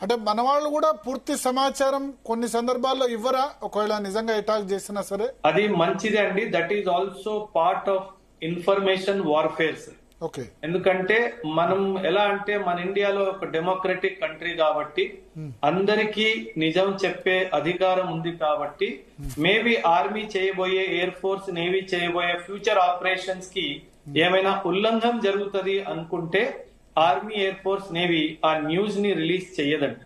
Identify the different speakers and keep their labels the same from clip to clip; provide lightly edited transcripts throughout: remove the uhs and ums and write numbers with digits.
Speaker 1: అంటే మన వాళ్ళు కూడా పూర్తి సమాచారం కొన్ని సందర్భాల్లో ఇవ్వరా, ఒకవేళ నిజంగా అటాక్ చేసినా సరే?
Speaker 2: అది మంచిదే అండి. That is also part of information warfares.
Speaker 1: Okay.
Speaker 2: ఎందుకంటే మనం ఎలా అంటే మన ఇండియాలో ఒక డెమోక్రటిక్ కంట్రీ కాబట్టి అందరికీ నిజం చెప్పే అధికారం ఉంది కాబట్టి మేబీ ఆర్మీ చేయబోయే, ఎయిర్ ఫోర్స్, నేవీ చేయబోయే ఫ్యూచర్ ఆపరేషన్స్ కి ఏమైనా ఉల్లంఘన జరుగుతుంది అనుకుంటే ఆర్మీ, ఎయిర్ ఫోర్స్, నేవీ ఆ న్యూస్ ని రిలీజ్ చెయ్యదండి.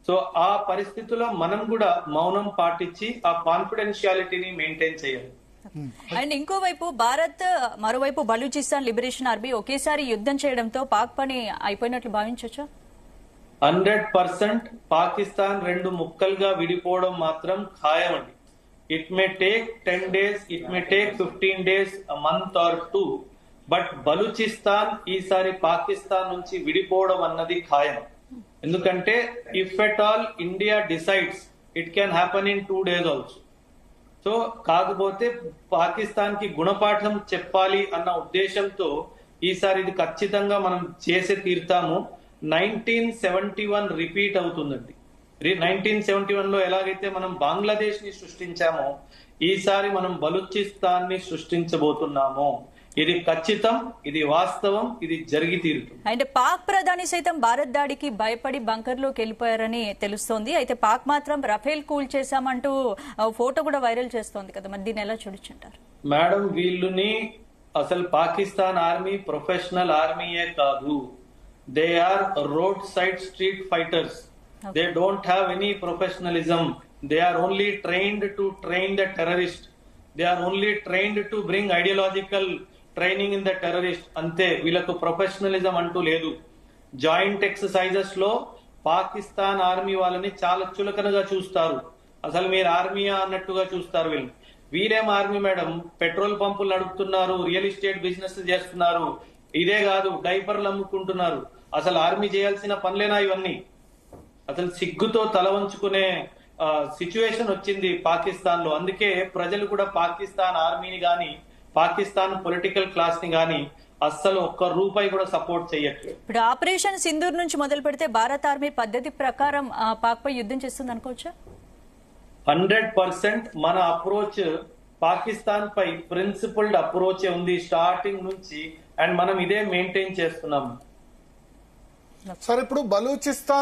Speaker 2: సో ఆ పరిస్థితుల్లో మనం కూడా మౌనం పాటించి ఆ కాన్ఫిడెన్షియాలిటీని మెయింటైన్ చేయాలి.
Speaker 3: అండ్ ఇంకోవైపు భారత్, మరోవైపు బలూచిస్తాన్ లిబరేషన్ ఆర్మీ ఒకేసారి యుద్ధం చేయడంతో పాక్ పని అయిపోయినట్లు భావించవచ్చా?
Speaker 2: 100% పాకిస్తాన్ రెండు ముక్కలుగా విడిపోవడం మాత్రం ఖాయం అండి. It may take 10 days, it may take 15 days, a month or 2, but Balochistan ఈసారి పాకిస్తాన్ నుంచి విడిపోవడం అన్నది ఖాయం. ఎందుకంటే if at all India decides, it can happen in 2 days also. So కాకపోతే పాకిస్తాన్ కి గుణపాఠం చెప్పాలి అన్న ఉద్దేశంతో ఈసారి ఇది ఖచ్చితంగా మనం చేసే తీరుతాము. 1971 రిపీట్ అవుతుందండి. 1971 లో ఎలాగైతే మనం బంగ్లాదేశ్ ని సృష్టించామో ఈసారి మనం బలూచిస్తాన్ ని సృష్టించబోతున్నాము. ఇది ఖచ్చితం, ఇది వాస్తవం, ఇది జరిగి తీరుతుంది.
Speaker 3: అంటే పాక్ ప్రధాని సైతం భారత్ దాడికి భయపడి బంకర్లోకి వెళ్ళిపోయారని తెలుస్తోంది. అయితే పాక్ మాత్రం రఫేల్ కూల్ చేశామంటూ ఫోటో కూడా వైరల్ చేస్తోంది కదా, మరి దీన్ని ఎలా చూడొచ్చంటారు?
Speaker 2: మేడం, వీళ్ళని అసలు పాకిస్తాన్ ఆర్మీ ప్రొఫెషనల్ ఆర్మీయే కాదు. They are road side street fighters. They don't have any professionalism. They are only trained to train the terrorist. They are only trained to bring ideological training in the terrorist. అంతే, వీళ్ళకు professionalism అంటూ లేదు. Joint exercises లో Pakistan army వాళ్ళని చాలా చులకనగా చూస్తారు. అసలు మీరు ఆర్మీయా అన్నట్టుగా చూస్తారు. వీరేం ఆర్మీ మేడం? పెట్రోల్ పంపులు నడుపుతున్నారు, రియల్ ఎస్టేట్ బిజినెస్ చేస్తున్నారు, ఇదే కాదు డైపర్లు అమ్ముకుంటున్నారు. అసలు ఆర్మీ చేయాల్సిన పనులేనా ఇవన్నీ? అసలు సిగ్గుతో తల వంచుకునే సిచ్యువేషన్ వచ్చింది పాకిస్తాన్ లో. అందుకే ప్రజలు కూడా పాకిస్తాన్ ఆర్మీని గాని, పాకిస్తాన్ పొలిటికల్ క్లాస్ ని గాని అస్సలు ఒక్క రూపాయి కూడా సపోర్ట్ చేయట్లేదు.
Speaker 3: ఇప్పుడు ఆపరేషన్ సింధూర్ నుంచి మొదలు పెడితే భారత ఆర్మీ పద్ధతి ప్రకారం పాక్ పై యుద్ధం చేస్తుంది అనుకోవచ్చా?
Speaker 2: 100% మన అప్రోచ్ పాకిస్తాన్ పై ప్రిన్సిపల్డ్ అప్రోచ్ ఉంది స్టార్టింగ్ నుంచి. అండ్ మనం ఇదే మెయింటైన్ చేస్తున్నాం.
Speaker 1: సార్, ఇప్పుడు బలూచిస్తాన్